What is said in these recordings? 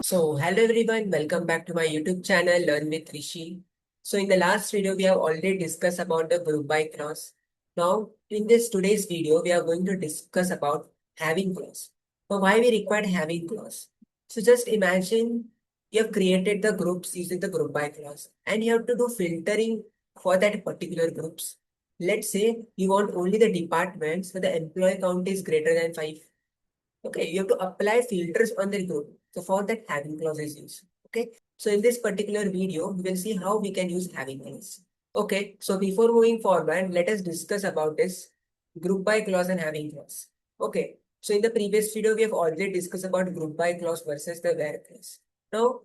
Hello everyone, welcome back to my YouTube channel Learn with Rishi. So in the last video, we have already discussed about the group by clause. Now, in this today's video, we are going to discuss about having clause. So why we require having clause? So just imagine you have created the groups using the group by clause and you have to do filtering for that particular groups. Let's say you want only the departments where the employee count is greater than 5. Okay, you have to apply filters on the group. So for that, having clause is used. Okay, so in this particular video, we will see how we can use having clause. Okay, so before moving forward, let us discuss about this group by clause and having clause. Okay, so in the previous video, we have already discussed about group by clause versus the where clause. Now,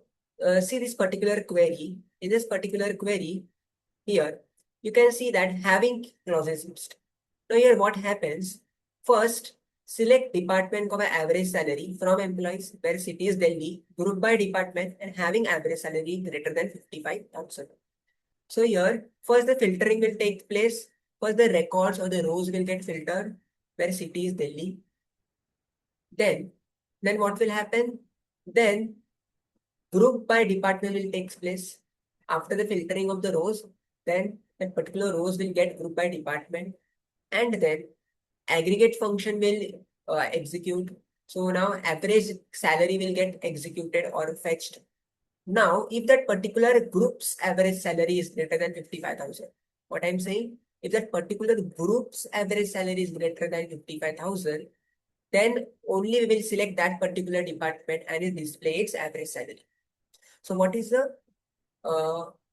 see this particular query. In this particular query here, you can see that having clause is used. Now here what happens? First, select department comma average salary from employees where city is Delhi, group by department and having average salary greater than 55,000. So here, first the filtering will take place. First the records or the rows will get filtered where city is Delhi. Then, then what will happen? Then group by department will take place. After the filtering of the rows, then that particular rows will get group by department, and then aggregate function will execute. So now average salary will get executed or fetched. Now, if that particular group's average salary is greater than 55,000, what I'm saying, if that particular group's average salary is greater than 55,000, then only we will select that particular department and it display its average salary. So what is the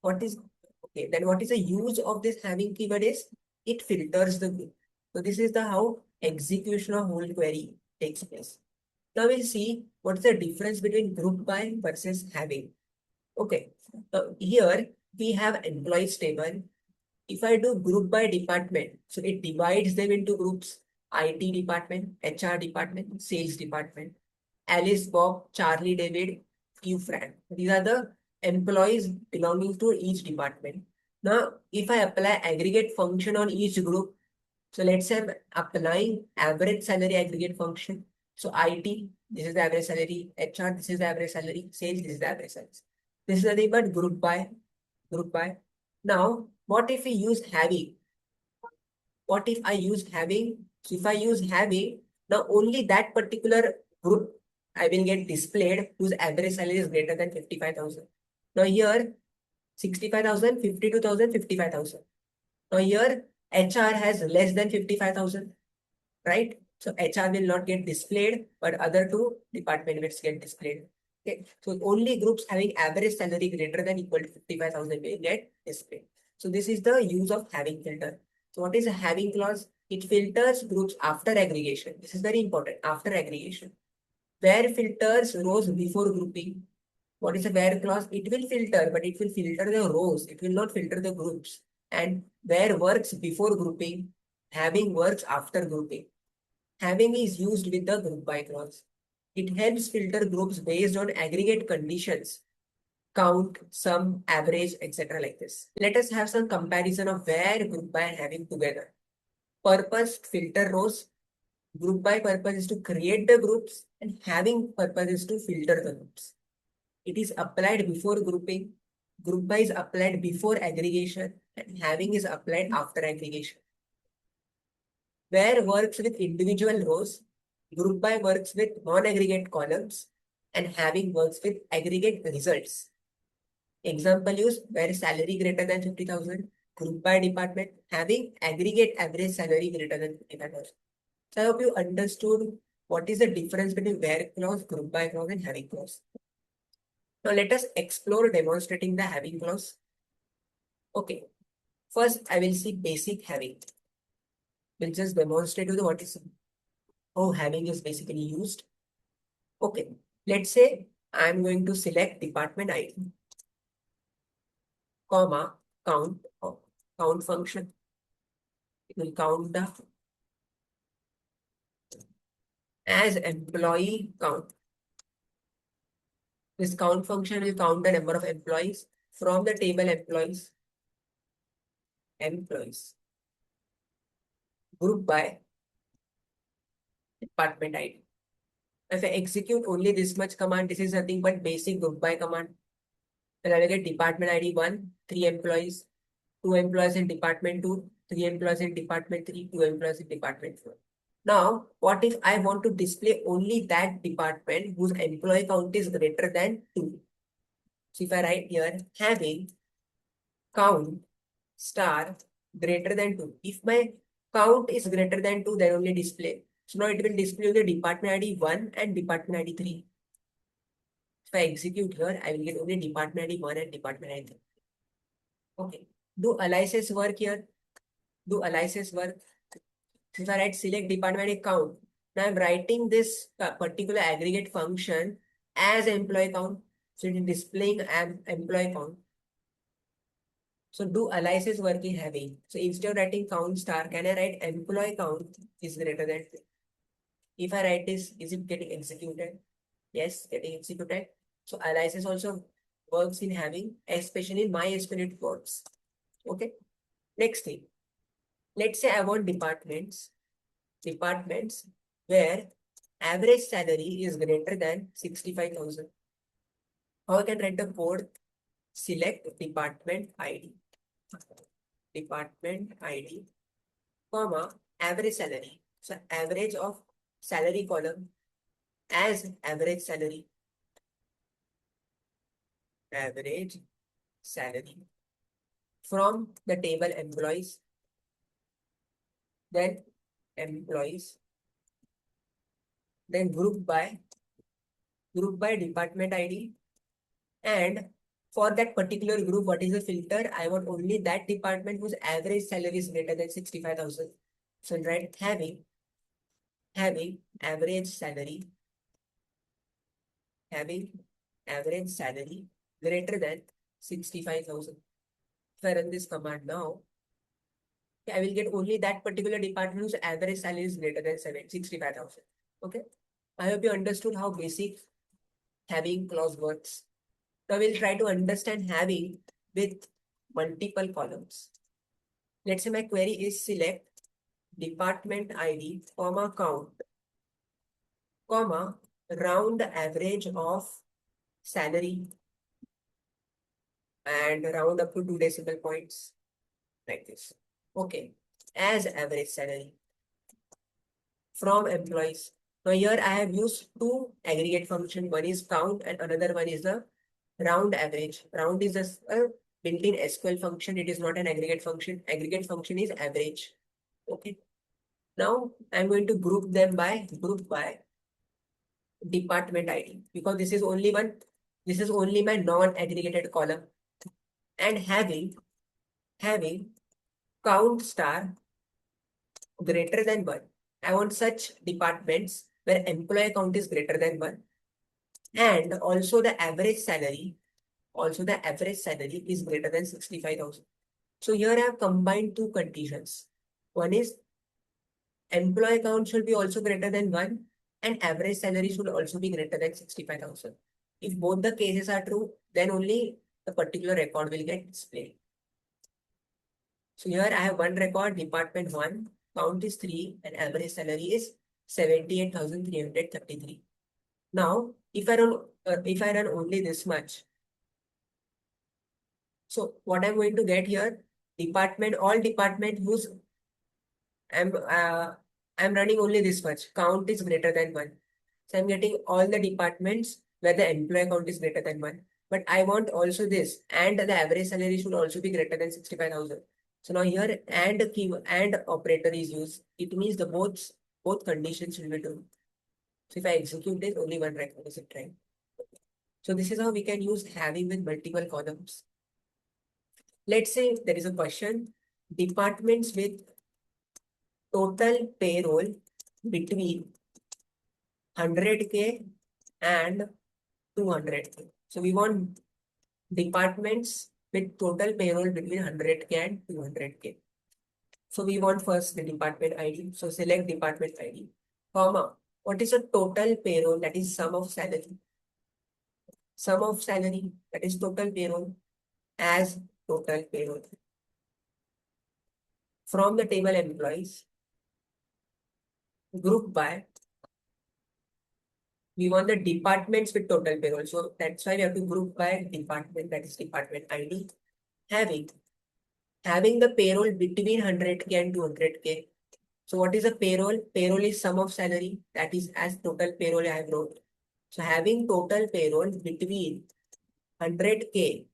what is okay? Then what is the use of this having keyword is it filters the group. So this is the how execution of whole query takes place. Now we'll see what's the difference between group by versus having. Okay, so here we have employees table. If I do group by department, so it divides them into groups: IT department, HR department, sales department, Alice, Bob, Charlie, David, you, Fran. These are the employees belonging to each department. Now, if I apply aggregate function on each group, so let's say I'm applying average salary aggregate function. So IT, this is the average salary. HR, this is the average salary. Sales, this is the average salary. This is nothing but group by, group by. Now, what if we use having? What if I use having? So if I use having, now only that particular group I will get displayed whose average salary is greater than 55,000. Now here 65,000, 52,000, 55,000. Now here HR has less than 55,000, right? So HR will not get displayed, but other two department will get displayed. Okay. So only groups having average salary greater than equal to 55,000 will get displayed. So this is the use of having filter. So what is a having clause? It filters groups after aggregation. This is very important. After aggregation. Where filters rows before grouping. What is a where clause? It will filter, but it will filter the rows. It will not filter the groups. And where works before grouping, having works after grouping. Having is used with the group by clause. It helps filter groups based on aggregate conditions, count, sum, average, etc. like this. Let us have some comparison of where group by and having together. Purpose, filter rows. Group by purpose is to create the groups and having purpose is to filter the groups. It is applied before grouping. Group by is applied before aggregation and having is applied after aggregation. Where works with individual rows, group by works with non-aggregate columns, and having works with aggregate results. Example use where salary greater than 50,000, group by department, having aggregate average salary greater than 55,000. So I hope you understood what is the difference between where clause, group by clause, and having clause. Now let us explore demonstrating the having clause. Okay, first I will see basic having. We'll just demonstrate to you what is how having is basically used. Okay, let's say I'm going to select department ID, comma, count, count function. It will count the as employee count. This count function will count the number of employees from the table employees, group by department ID. If I execute only this much command, this is nothing but basic group by command. And I will get department ID 1, 3 employees, 2 employees in department 2, 3 employees in department 3, 2 employees in department 4. Now, what if I want to display only that department whose employee count is greater than 2? So if I write here having count star greater than 2. If my count is greater than 2, then only display. So now it will display the department ID 1 and department ID 3. If I execute here, I will get only department ID 1 and department ID 3. Okay. Do aliases work here? Do aliases work? If I write select department ID count, now I'm writing this particular aggregate function as employee count. So it is displaying an employee count. So do aliases work in having. So instead of writing count star, can I write employee count is greater than 2? If I write this, is it getting executed? Yes, getting executed. So aliases also works in having, especially in MySQL it works. Okay. Next thing. Let's say I want departments where average salary is greater than 65,000. How I can write the code? Select department ID. Department ID, comma, average salary. So average of salary column as average salary. Average salary from the table employees, then employees, then group by department ID, and for that particular group, what is the filter? I want only that department whose average salary is greater than 65,000. So write having average salary, having average salary greater than 65,000. If I run this command now, I will get only that particular department whose average salary is greater than 65,000. Okay. I hope you understood how basic having clause works. Now we'll try to understand having with multiple columns. Let's say my query is select department ID, comma count, comma round average of salary and round up to 2 decimal points like this. Okay, as average salary from employees. Now here I have used two aggregate function. One is count and another one is the round average. Round is a built-in SQL function. It is not an aggregate function. Aggregate function is average. Okay. Now I'm going to group them by department ID because this is only one. This is only my non-aggregated column. And having count star greater than 1. I want such departments where employee count is greater than 1. And also the average salary is greater than 65,000. So here I have combined two conditions. One is employee count should be also greater than 1 and average salary should also be greater than 65,000. If both the cases are true, then only the particular record will get displayed. So here I have one record, department 1, count is 3 and average salary is 78,333. Now, if I run only this much, so what I'm going to get here, all department whose I'm running only this much, count is greater than 1. So I'm getting all the departments where the employee count is greater than 1. But I want also this, and the average salary should also be greater than 65,000. So now here and operator is used. It means the both conditions will be true. So if I execute this, only one record is right. So this is how we can use having with multiple columns. Let's say there is a question, departments with total payroll between 100K and 200K. So we want departments with total payroll between 100K and 200K. So we want first the department ID. So select department ID, comma. What is the total payroll? That is sum of salary. Sum of salary, that is total payroll as total payroll. From the table employees, group by we want the departments with total payroll. So that's why we have to group by department, that is department ID. Having the payroll between 100K and 200K. So what is a payroll? Payroll is sum of salary, that is as total payroll I have wrote. So having total payroll between 100K,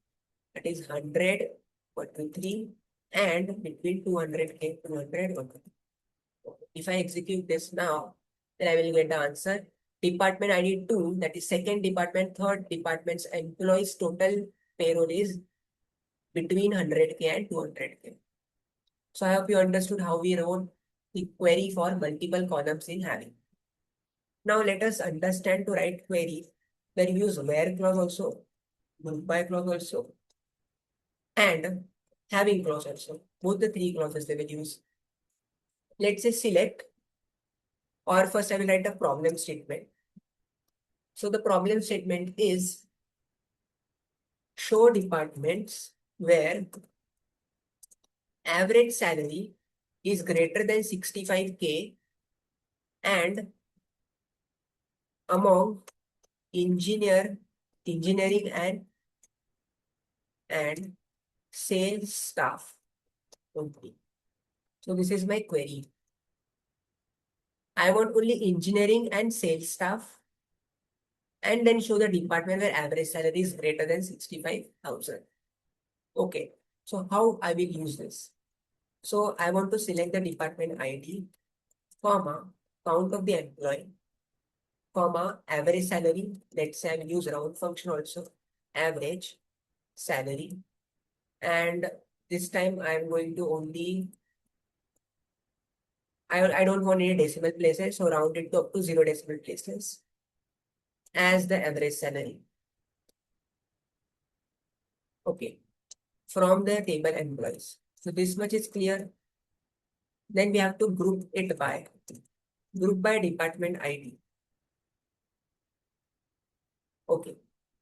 that is 100, 1 to 3, and between 200K, 200, 1 to 3. If I execute this now, then I will get the answer. Department ID 2, that is second department, third department's employees total payroll is between 100K and 200K. So I hope you understood how we wrote the query for multiple columns in having. Now let us understand to write query where you use where clause also, group by clause also, and having clause also. Both the three clauses they will use. Let's say select, or first I will write a problem statement. So the problem statement is show departments where average salary is greater than 65K and among engineering and sales staff only. So this is my query. I want only engineering and sales staff, and then show the department where average salary is greater than 65,000. Okay, so how I will use this? So I want to select the department ID, comma, count of the employee, comma, average salary. Let's say I will use round function also, average salary. And this time I am going to only, I don't want any decimal places, so round it to up to 0 decimal places as the average salary. Okay, from the table employees. So this much is clear. Then we have to group it by department ID. Okay,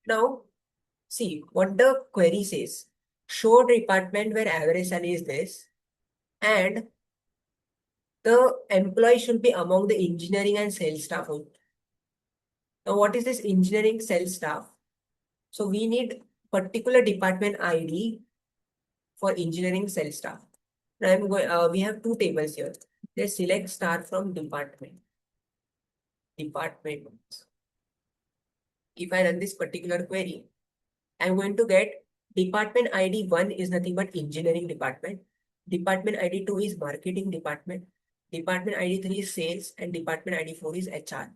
now see what the query says. Show department where average salary is this, and the employee should be among the engineering and sales staff only. Now, what is this engineering sales staff? So we need particular department ID for engineering sales staff. Now I'm going. We have two tables here. Let's select star from department. If I run this particular query, I'm going to get department ID 1 is nothing but engineering department. Department ID 2 is marketing department. Department ID 3 is sales, and department ID 4 is HR.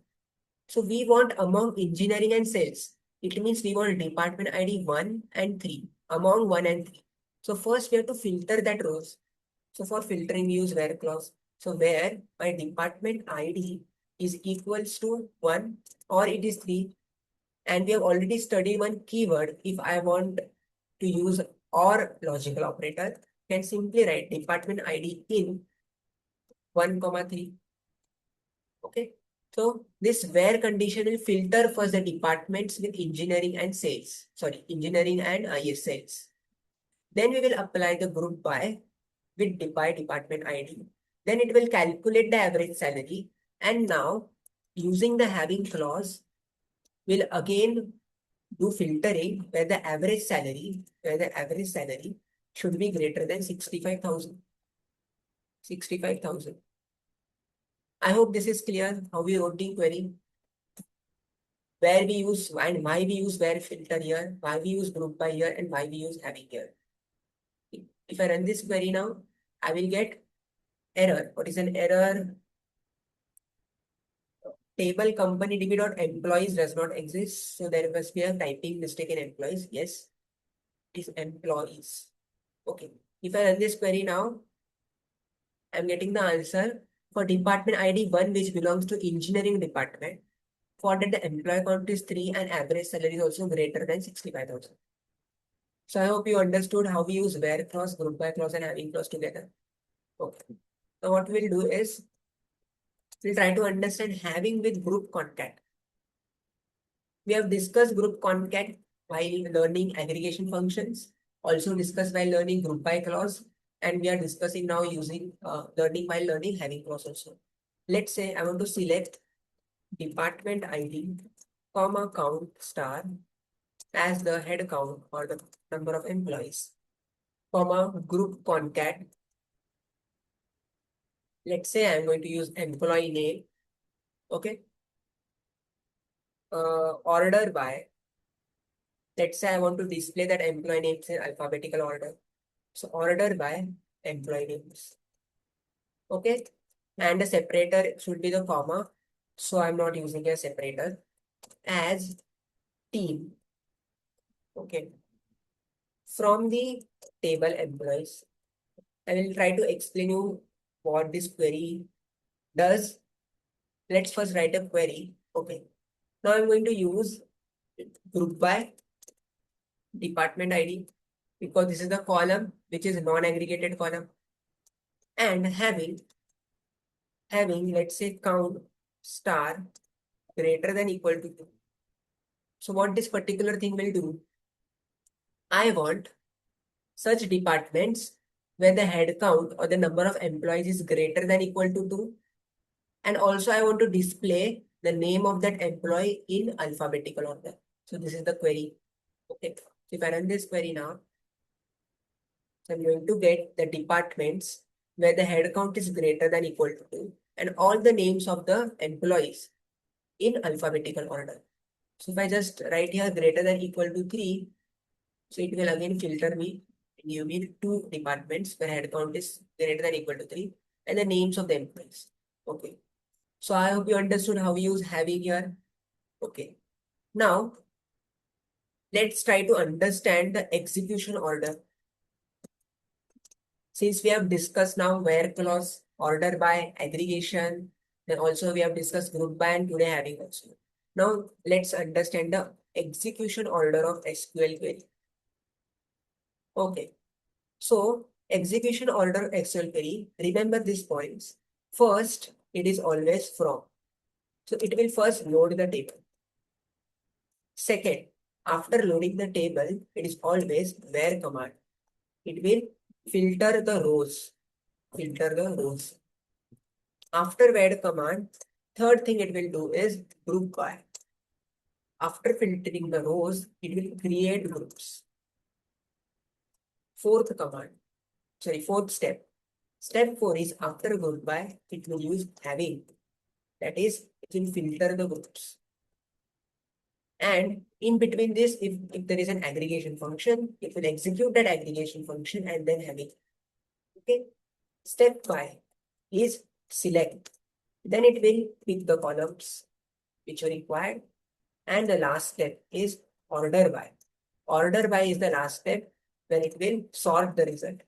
So we want among engineering and sales. It means we want department ID 1 and 3, among 1 and 3. So first we have to filter that rows. So for filtering we use where clause. So where my department ID is equals to 1 or it is 3. And we have already studied one keyword. If I want to use or logical operator, can simply write department ID in 1, 3. Okay. So this where condition will filter first the departments with engineering and sales. Sorry, engineering and IS sales. Then we will apply the group by with by department ID. Then it will calculate the average salary. And now using the having clause, will again do filtering where the average salary should be greater than 65,000. 65,000. I hope this is clear how we wrote the query. Where we use and why we use where filter here, why we use group by here, and why we use having here. If I run this query now, I will get error. What is an error? Table company db.employees does not exist. So there must be a typing mistake in employees. Yes, it is employees. Okay. If I run this query now, I'm getting the answer for department ID 1, which belongs to engineering department. For that, the employee count is 3 and average salary is also greater than 65,000. So I hope you understood how we use where clause, group by clause, and having clause together. Okay. So what we'll do is we'll try to understand having with group concat. We have discussed group concat while learning aggregation functions, also discussed while learning group by clause, and we are discussing now using learning while learning having clause also. Let's say I want to select department ID comma count star as the head count or the number of employees, comma group concat. Let's say I'm going to use employee name. Okay. Order by. Let's say I want to display that employee names in alphabetical order. So order by employee names. Okay. And a separator should be the comma. So I'm not using a separator. As team. Okay. From the table employees, I will try to explain you what this query does. Let's first write a query. Okay. Now I'm going to use group by department ID because this is the column which is non-aggregated column, and having let's say count star greater than equal to 2. So what this particular thing will do, I want such departments where the head count or the number of employees is greater than equal to 2, and also I want to display the name of that employee in alphabetical order. So this is the query. Okay, so if I run this query now, so I'm going to get the departments where the head count is greater than equal to 2 and all the names of the employees in alphabetical order. So if I just write here greater than equal to 3, so it will again filter me and give me 2 departments where head count is greater than equal to 3 and the names of the employees. Okay. So I hope you understood how we use having here. Okay. Now let's try to understand the execution order. Since we have discussed now where clause, order by, aggregation, then also we have discussed group by and today having also. Now let's understand the execution order of SQL query. Okay, so execution order SQL query, remember these points. First, it is always from. So it will first load the table. Second, after loading the table, it is always where command. It will filter the rows. Filter the rows. After where command, third thing it will do is group by. After filtering the rows, it will create groups. Fourth step. Step 4 is after group by, it will use having. That is, it will filter the groups. And in between this, if there is an aggregation function, it will execute that aggregation function and then having. Okay. Step 5 is select. Then it will pick the columns which are required. And the last step is order by. Order by is the last step when it will sort the result.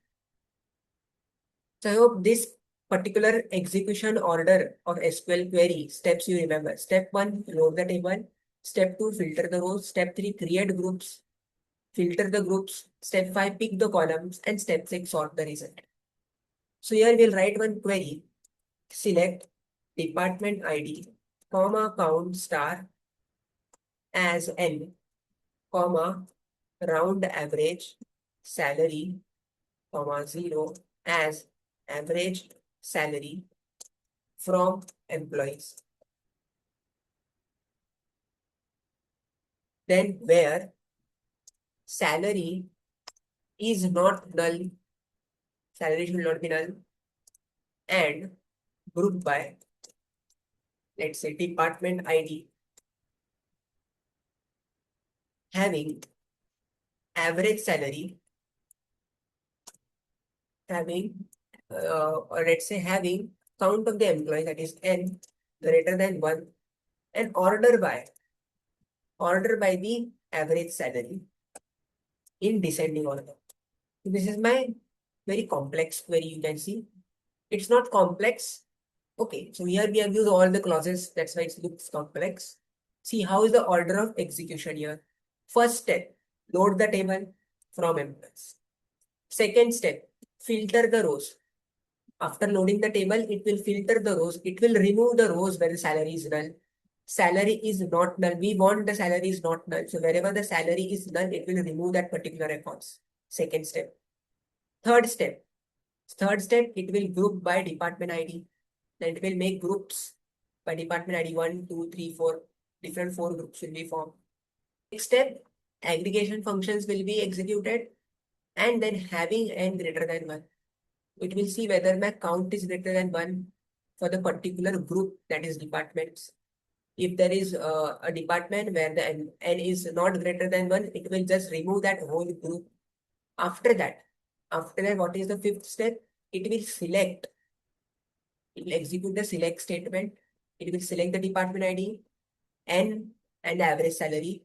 So I hope this particular execution order of SQL query steps you remember. Step 1, load the table. Step 2, filter the rows. Step 3, create groups. Filter the groups. Step 5, pick the columns. And step 6, sort the result. So here we'll write one query. Select department ID, comma count star as N, comma round average salary, comma 0 as average salary from employees. Then where salary is not null, salary should not be null, and group by, let's say department ID having average salary, having or let's say having count of the employee, that is N greater than 1, and order by the average salary in descending order. So this is my very complex query. You can see it's not complex. Okay, so here we have used all the clauses, that's why it looks complex. See how is the order of execution here. First step, load the table from employees. Second step, filter the rows. After loading the table, it will filter the rows. It will remove the rows where the salary is null. Salary is not null. We want the salary is not null. So wherever the salary is null, it will remove that particular records. Second step. Third step. It will group by department ID. Then it will make groups by department ID 1, 2, 3, 4. different four groups will be formed. Next step, aggregation functions will be executed, and then having n greater than 1. It will see whether my count is greater than 1 for the particular group, that is departments. If there is a department where the n is not greater than 1, it will just remove that whole group. After that, what is the fifth step? It will select, it will execute the select statement. It will select the department ID, n, and the average salary.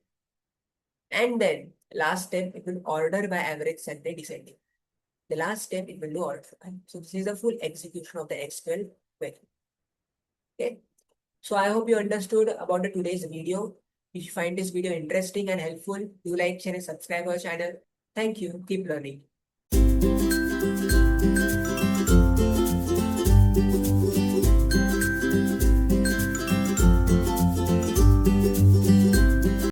And then last step, it will order by average salary descending. The last step, it will do order. So this is the full execution of the SQL query. Okay. So I hope you understood about the today's video. If you find this video interesting and helpful, do like, share, and subscribe our channel. Thank you. Keep learning.